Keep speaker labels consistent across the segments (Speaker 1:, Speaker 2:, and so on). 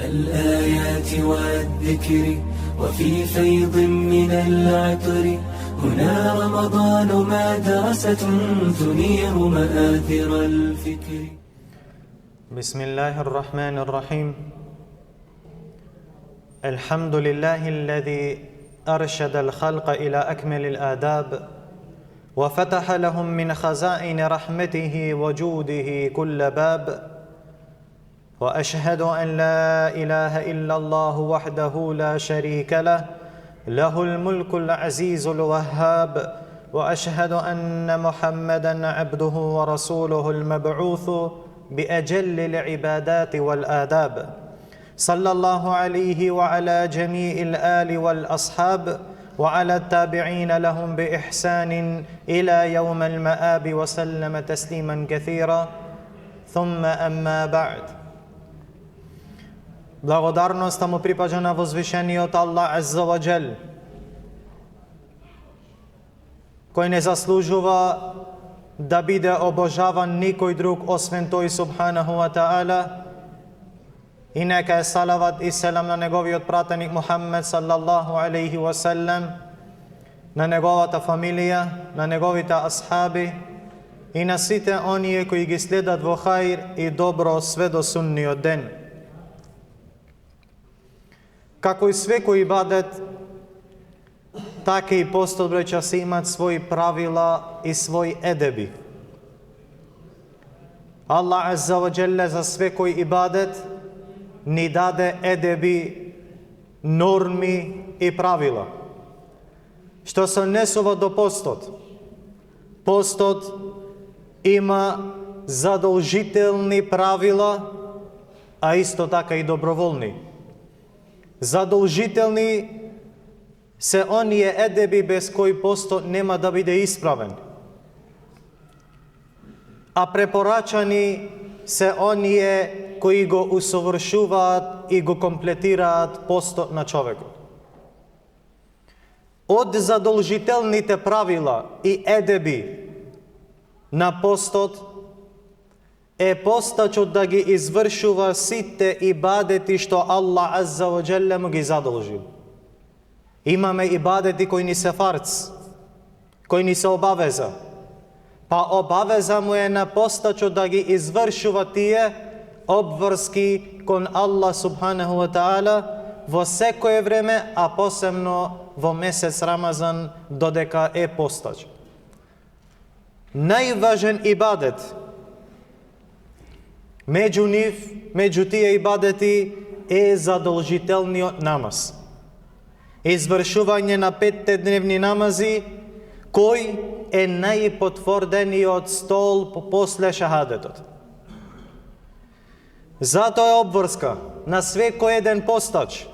Speaker 1: الآيات والذكر وفي فيض من العطر هنا رمضان مدرسة تنير مآثر الفكر.
Speaker 2: بسم الله الرحمن الرحيم. الحمد لله الذي أرشد الخلق إلى أكمل الآداب وفتح لهم من خزائن رحمته وجوده كل باب، وأشهد أن لا إله إلا الله وحده لا شريك له، له الملك العزيز الوهاب، وأشهد أن محمدًا عبده ورسوله المبعوث بأجل العبادات والآداب، صلى الله عليه وعلى جميع الآل والأصحاب وعلى التابعين لهم بإحسان إلى يوم المآب وسلم تسليما كثيرا. ثم أما بعد. Благодарноста му припаѓа на возвишениот Аллах Азза ва Джел, кој не заслужува да биде обожаван никој друг освен тој субханаху ва таала, и нека е салават и селам на неговиот пратеник Мухаммед саллаллаху алейхи ва саллам, на неговата фамилија, на неговите асхаби и на сите оние кои ги следат во хаир и добро све до сунниот ден. Како и секој ибадет, така и постот браќа се имат своји правила и своји едеби. Аллах Азза ва Джелле за секој ибадет ни даде едеби, норми и правила. Што се однесува до постот. Постот има задолжителни правила, а исто така и доброволни. Задолжителни се оние едеби без кои постот нема да биде исправен. А препорачани се оние кои го усовршуваат и го комплетираат постот на човекот. Од задолжителните правила и едеби на постот е постачот да ги извршува сите ибадети што Аллах Азза ва Джелле му ги задолжил. Имаме ибадети кои ни се фарц, кои ни се обавеза. Па обавеза му е на постачот да ги извршува тие обврски кон Аллах субханаху ва таала во секое време, а посебно во месец Рамазан додека е постач. Најважен ибадет меѓу тие ибадети е задолжителниот намаз. Извршување на 5 дневни намази, кој е најпотврдениот стол после шахадетот. Затоа е обврска на секој еден постач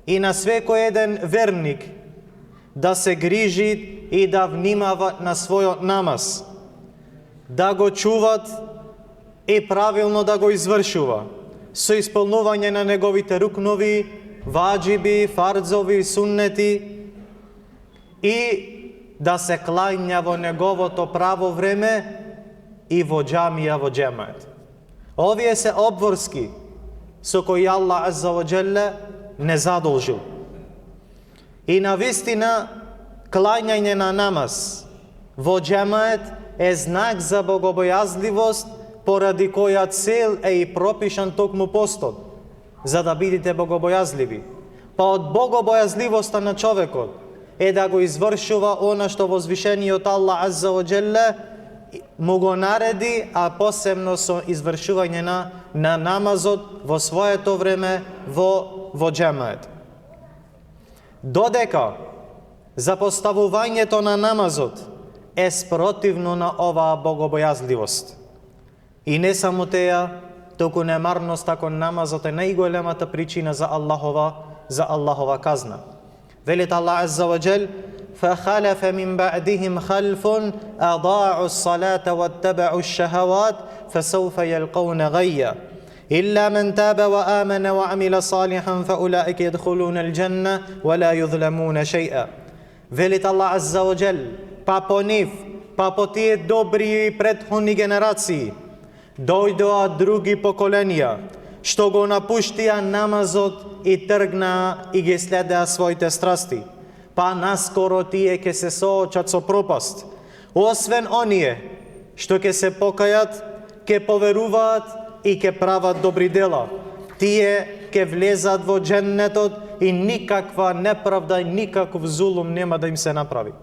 Speaker 2: и на секој еден верник да се грижи и да внимава на својот намаз, да го чуват и правилно да го извршува, со исполнување на неговите рукнови, ваџиби, фарзови, суннети, и да се клања во неговото право време и во џамија во џемаат. Овие се обврски со кои Аллах Азза ва Джелле не задолжил. И навистина клањање на намаз во џемаат е знак за богобојазливост, поради која цел е и пропишан токму постот, за да бидите богобојазливи. Па од богобојазливоста на човекот е да го извршува она што возвишениот Аллах Азза ва Джелле му го нареди, а посебно со извршување на намазот во своето време во џемаат. Додека запоставувањето на намазот е спротивно на оваа богобојазливост. И не само теја, току немарноста кон намазот е најголемата причина за Аллахова казна. Велит Аллах Азза ва Джел: فَخَلَفَ مِنْ بَعْدِهِمْ خَلْفٌ أَضَاعُوا الصَّلَاةَ وَاتَّبَعُوا الشَّهَوَاتِ فَسَوْفَ يَلْقَوْنَ غَيًّا إِلَّا مَنْ تَابَ وَآمَنَ وَعَمِلَ صَالِحًا فَأُولَئِكَ يَدْخُلُونَ الْجَنَّةَ وَلَا يُظْلَمُونَ شَيْئًا. Велит Аллах Азза ва Джел: па по нив, па по тие добри претходни генерации, дојдоа други поколенија, што го напуштија намазот и тргнаа и ги следеа своите страсти. Па наскоро тие ќе се соочат со пропаст. Освен оние што ќе се покајат, ќе поверуваат и ќе прават добри дела. Тие ќе влезат во дженнетот и никаква неправда и никаков зулум нема да им се направи.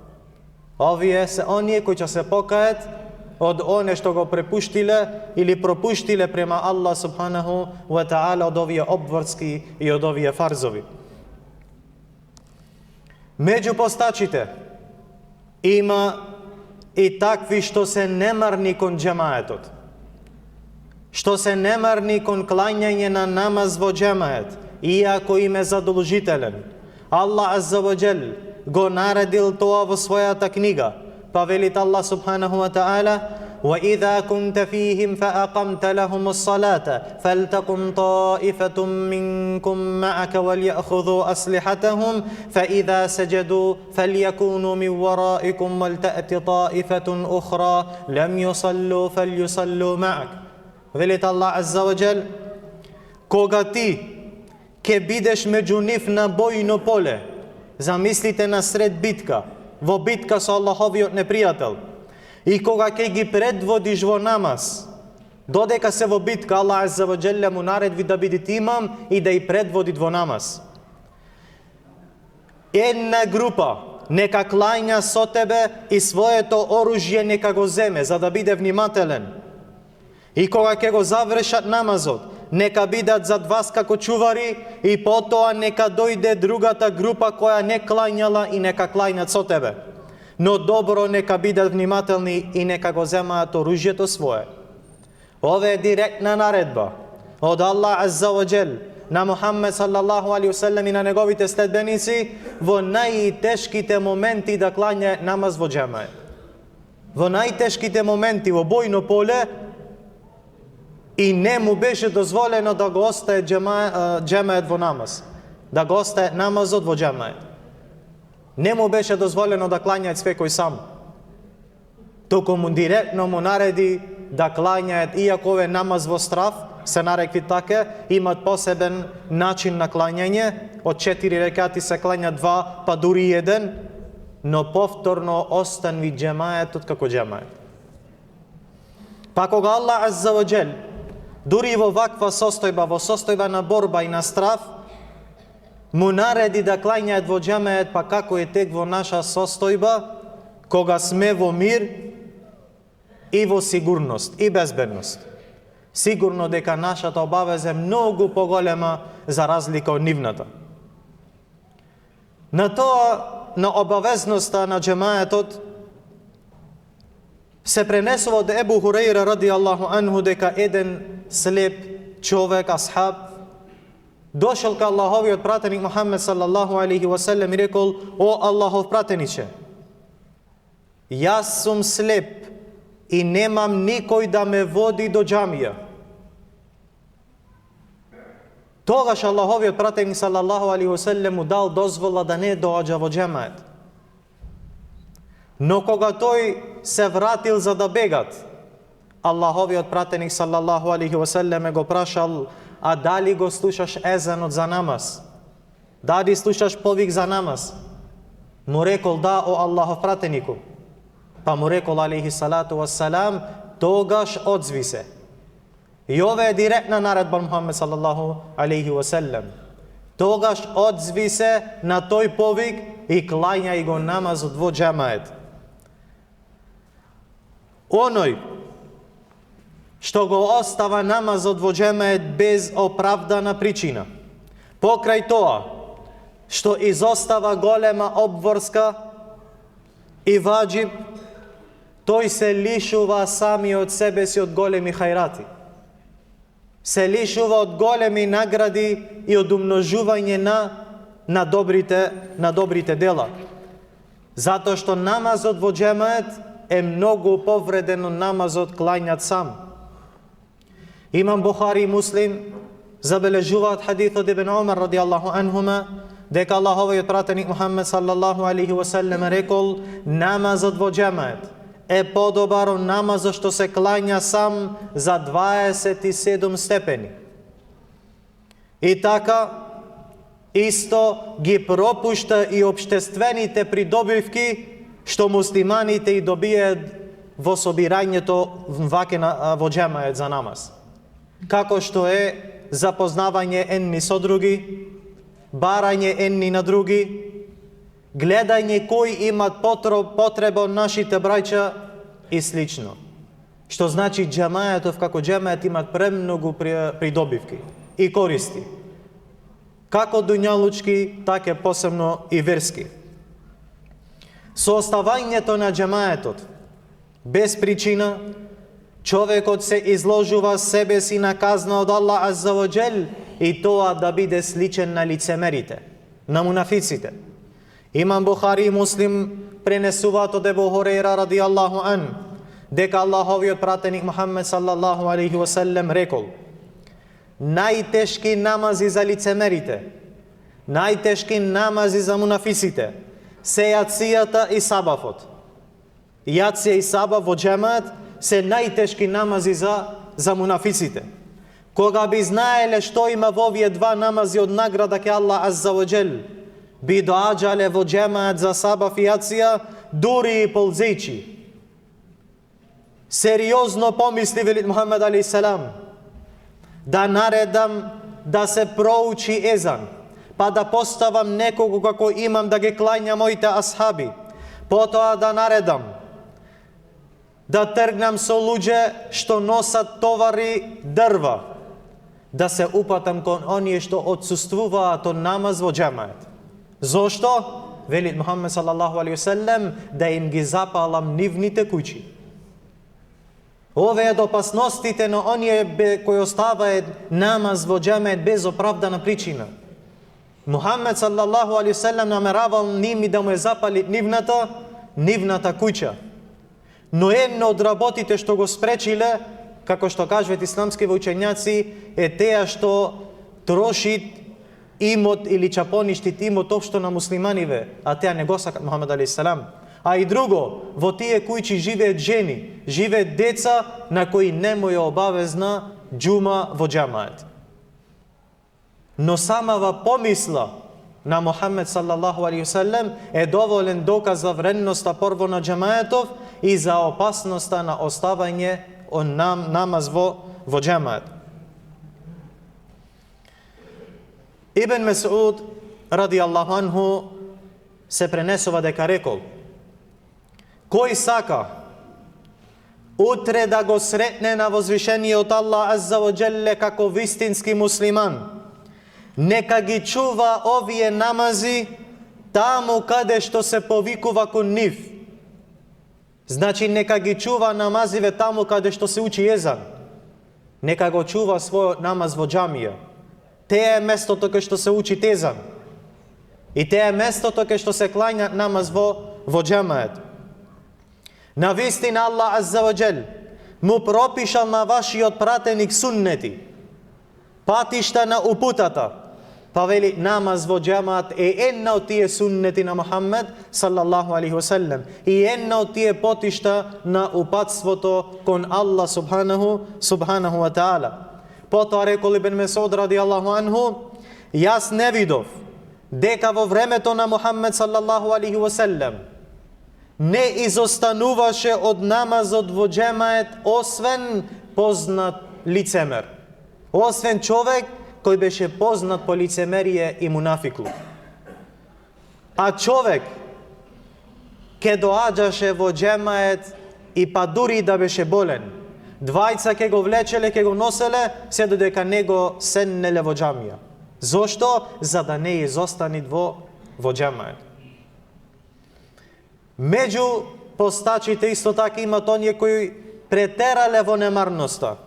Speaker 2: Овие се оние кои ќе се покајат од оне што го препуштиле или пропуштиле према Аллах субханаху ва таала од овие обврски и од овие фарзови. Меѓу постачите има и такви што се немарни кон джемаетот, што се немарни кон клањање на намаз во джемает, иако им е задолжителен. Аллах азза ва джел го наредил тоа во својата книга, па велит Аллах субханаху ва таала: وَإِذَا كُنْتَ فِيهِمْ فَأَقَمْتَ لَهُمُ الصَّلَاةَ فَلْتَقُمْ طَائِفَةٌ مِّنكُمْ مَعَكَ وَلْيَأْخُذُوا أَسْلِحَتَهُمْ فَإِذَا سَجَدُوا فَلْيَكُونُوا مِنْ وَرَائِكُمْ وَلْتَأْتِ طَائِفَةٌ أُخْرَى لَمْ يُصَلُّوا فَلْيُصَلُّوا مَعَكَ. Велит Аллах азза ва джел: кога ти ќе бидеш меѓу нив на бојно поле, замислите на сред битка, во битка со Аллаховиот непријател, и кога ќе ги предводиш во намаз, додека се во битка, Аллах азза ва джелля му наредви да бидит имам и да и предводит во намаз. Една група нека клања со тебе и своето оружје нека го земе, за да биде внимателен. И кога ќе го завршат намазот, нека бидат зад вас како чувари и потоа нека дојде другата група која не клањала и нека клањат со тебе. Но добро нека бидат внимателни и нека го земаат оружјето свое. Ова е директна наредба од Аллах азза ва джел на Мухаммед салаллаху алейхи васелем и на неговите следбеници во најтешките моменти да клањаат намаз во џемает. Во најтешките моменти во бојно поле и не му беше дозволено да го остае џемает во намаз, да го остае намазот во џемает. Не му беше дозволено да клањаат свекој сам. Току му директно му нареди да клањаат, иако е намаз во страв, се нарекви така, имат посебен начин на клањање, од 4 рекати се клања 2, па дури 1, но повторно останви џемаетот како џемает. Па кога Аллах азза ва джел дури во ваква состојба, во состојба на борба и на страв, му нареди да клањаат во џемает, па како е тек во наша состојба, кога сме во мир и во сигурност и безбедност. Сигурно дека нашата обавеза е многу поголема за разлика од нивната. На тоа, на обавезноста на џемаетот, се пренесува од Ебу Хурейра ради Аллаху анху дека еден слеп човек, асхаб, дошел ка Аллаховиот пратеник Мухаммед салаллаху алейхи васелем и рекол: о Аллахов пратениче, јас сум слеп и немам никој да ме води до џамија. Тогаш Аллаховиот пратеник салаллаху алейхи васелем му дал дозвола да не доаѓа во џемает. Но кога тој се вратил за да бегат, Аллаховиот пратеник салаллаху алейхи васелем го прашал: а дали го слушаш езанот за намаз? Дали слушаш повик за намаз? Му рекол: да, о Аллахов пратенику. Па му рекол алейхи салату вассалам: тогаш одзви се. И ова е директна наредба Мухаммед салаллаху алейхи васелем. Тогаш одзви се на тој повик и клањај го намазот во џемает. Оној што го остава намазот во џемает без оправдана причина, покрај тоа што изостава голема обврска и ваџиб, тој се лишува сами од себе си од големи хајрати. Се лишува од големи награди и од умножување на добрите дела. Затоа што намазот во џемает е многу повреден од намазот клањат сам. Имам Бухари и Муслим забележуваат хадис од Ибн Умар ради Аллаху анхума дека Аллаховиот пратеник Мухаммед салаллаху алейхи васелем рекол: намазот во џемает е подобар од намазот што се клања сам за 27 степени. И така, исто ги пропушта и обштествените придобивки што муслиманите и добијаат во собирањето во џемает за намаз. Како што е запознавање едни со други, барање едни на други, гледање кои имат потреба од нашите браќа и слично. Што значи џемаетов како џемает имат премногу придобивки и користи. Како дуњалучки, така посебно и верски. Со оставањето на џемаетот, без причина, човекот се изложува себе си на казна од Аллах Азза ва Џел и тоа да биде сличен на лицемерите, на мунафиците. Имам Бухари и Муслим пренесуваат од Ебу Хурейра радијаллаху ан, дека Аллаховиот пратеник Мухаммед саллаллаху алейхи ва селлем рекол: најтешки намази за лицемерите, најтешки намази за мунафисите се јацијата и сабафот. Јација и сабаф во џемаат се најтешки намази за мунафисите. Кога би знаеле што има во овие два намази од награда ке Аллах Азза ва Џел, би доаѓале во џемаат за сабаф и јација, дури и ползејчи. Сериозно помисли, велит Мухаммед алейхи селам, да наредам да се проучи езан, па да поставам некого како имам да ги клања моите асхаби, потоа да наредам да тргнам со луѓе што носат товари дрва, да се упатам кон оние што отсуствуваат од намаз во џемаат. Зошто? Велит Мухаммед саллаллаху алейхи ва селлем, да им ги запалам нивните куќи. Овие опасностите на оние кои оставаат намаз во џемаат без оправдана причина. Мухаммед саллаллаху алейхи ва селлем намеравал ними да му запали нивната куќа. Но едно од работите што го спречиле, како што кажуваат исламските учењаци, е теа што трошит имот или чапоништит имот општо на муслиманиве, а теа не го сакат Мухаммед алейхи селам. А и друго, во тие куќи живеат жени, живеат деца на кои не му е обавезна џума во џемаат. Но самава помисла на Мухаммед саллаллаху алейхи ва селлем е доволен доказ за вредноста прво на џемаетов и за опасноста на оставање од намаз во џемаат. Ибн Месуд радијаллаху анху се пренесува дека рекол: кој сака утре да го сретне на возвишениот Аллах Азза ва Џелле како вистински муслиман, нека ги чува овие намази таму каде што се повикува кон нив. Значи, нека ги чува намазиве таму каде што се учи езан. Нека го чува својот намаз во џамија. Теа е местото кај што се учи езан. И теа е местото кај што се клања намаз во џамаат. Навистина Аллах Азза ва Џел му пропишал на вашиот пратеник суннети, патишта на упутата. Па вели, намаз во џемаат е една од тие суннети на Мухаммед саллаллаху алейхи ва селлем и една од тие потишта на упатството кон Аллах субханаху ва таала. Потоа рекол Ибн Месуд радијаллаху анху: јас не видов дека во времето на Мухаммед саллаллаху алейхи ва селлем не изостануваше од намазот во џемаат освен познат лицемер, освен човек кој беше познат по лицемерие и мунафиклук. А човек ке доаѓаше во џемаат и па дури да беше болен, двајца ке го влечеле, ке го носеле, се додека него седнеле во џамија. Зошто? За да не изостанит во џемаат. Меѓу постачите исто така имат оние кои претерале во немарноста.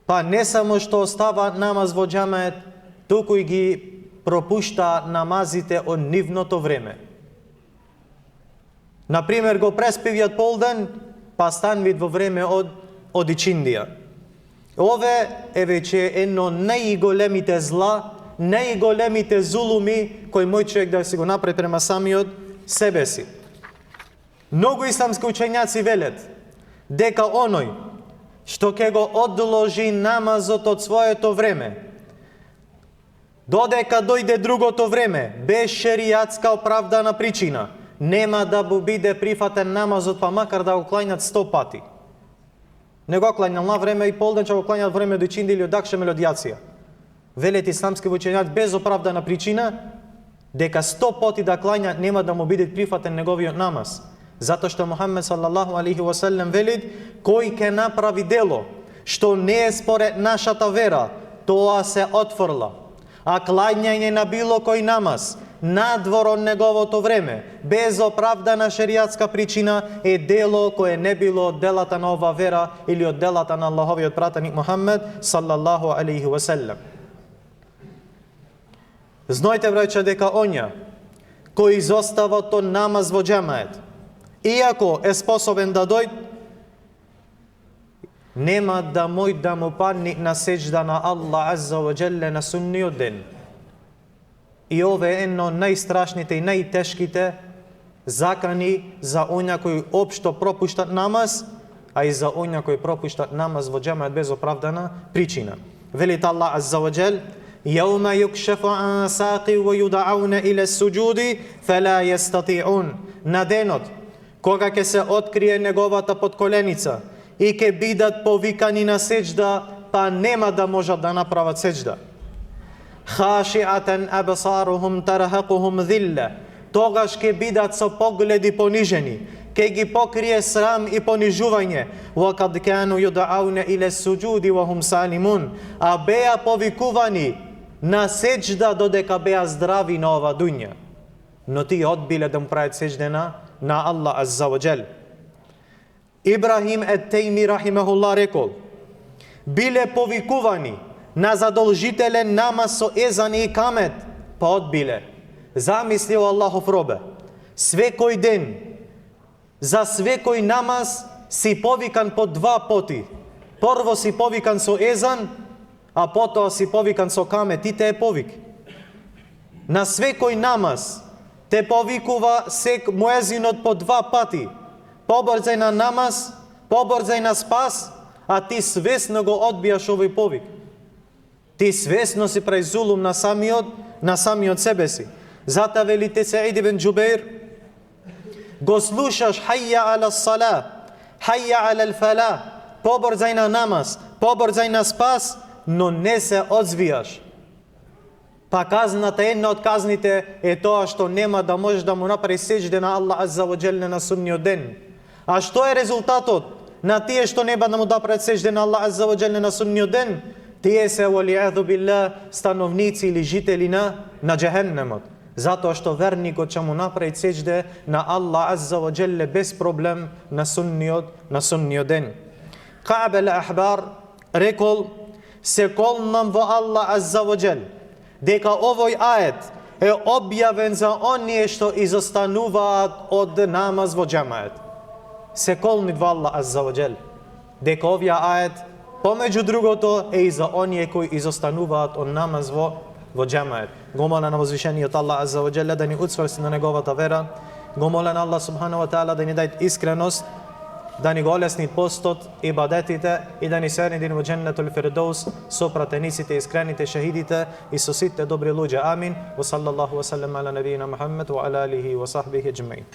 Speaker 2: Па не само што остава намаз во џамаат, туку и ги пропушта намазите од нивното време. Например, го преспивјат полден, па станвит во време од ичиндија. Ове е веќе едно најголемите зла, најголемите зулуми кои мој човек да си го направи према самиот себе си. Многу исламски учењаци велат дека оној што ќе го одложи намазот од своето време, Додека дојде другото време, без шеријатска оправдана причина, нема да му биде прифатен намазот, па макар да го кланјат 100 пати. Не го кланјал на време и полден, че го кланјат време до ичинди или од акшем или од јација. Велет исламски учењаци без оправдана причина, дека 100 пати да кланјат нема да му биде прифатен неговиот намаз. Затоа што Мухаммед салаллаху алейхи ва салем велит, кој ќе направи дело што не е според нашата вера, тоа се отфрла. А клањање на било кој намаз надвор од неговото време, без оправдана шеријатска причина, е дело кое не било од делата на ова вера или од делата на Аллаховиот пратеник Мухаммед салаллаху алейхи ва салем. Знаете, браќа, дека онја кој изостава од намаз во џемает, иако е способен да дојде, нема да мој да му падне на сеџда на Аллах азза ва џелле на сунниот ден. И ова е едно најстрашните и најтешките закани за онја кои општо пропуштат намаз, а и за онја кои пропуштат намаз во џемает без оправдана причина. Велит Аллах азза ва џел: "Јаума юкшафу ан сaqi ва юдауна иля суџуди фала јастатиун." На денот кога ќе се открие неговата подколеница и ќе бидат повикани на сеџда, па нема да можат да направат сеџда. Хашиатен абсарухум тархакухум зилла. Тогаш ќе бидат со погледи понижени, ќе ги покрие срам и понижување. Ва кад кану юдауна иля суџуди ва хум салимун. А беа повикувани на сеџда додека беа здрави на ова дуња. Но тие одбиле да му прават сеџде на Аллах азза ва џел. Ибрахим ет-Тейми рахимахуллах рекол: биле повикувани на задолжителен намаз со езан и камет, па одбиле. Замисли о Аллахов робе, свекој ден, за свекој намаз си повикан по 2 пати. Прво си повикан со езан, а потоа си повикан со камет, и те е повик. На свекој намаз те повикува муезинот по 2 пати. Побрзај на намаз, побрзај на спас, а ти свесно го одбијаш овој повик. Ти свесно си прави зулум на самиот себе си. Затоа велите Саид ибн Џубейр, го слушаш хајја ала сала, хајја ала фала, побрзај на намаз, побрзај на спас, но не се одзвијаш. Па казната, една од казните е тоа што нема да можеш да му направи сеџде на Аллах азза ва џелле на судниот ден. А што е резултатот на тие што нема да му направат сеџде на Аллах азза ва џелле на судниот ден? Тие се валијаду билlah становници или жители на џехеннемот. Затоа што верникот ќе му направи сеџде на Аллах азза ва џелле без проблем на судниот ден. Кааб ал-Ахбар рекол: се колнам во Аллах азза ва џелле дека овој ает е објавен за оние што изостануваат од намаз во џемает. Се колнит во Аллах азза ва џелле дека овој ает помеѓу другото е и за оние кои изостануваат од намаз во џемает. Го молам на возвишениот Аллах азза ва џелле да ни уцврсти на неговата вера. Го молам Аллах субхану ва таала да ни даде искреност, да ни го олесни постот и бадетите и да ни седни во џеннетул фирдоус со пратениците, искрените, шахидите и со сите добри луѓе. Амин. Ва саллаллаху ва саллам ала набиина Мухаммед ва ала алихи ва сахбихи аџмаин.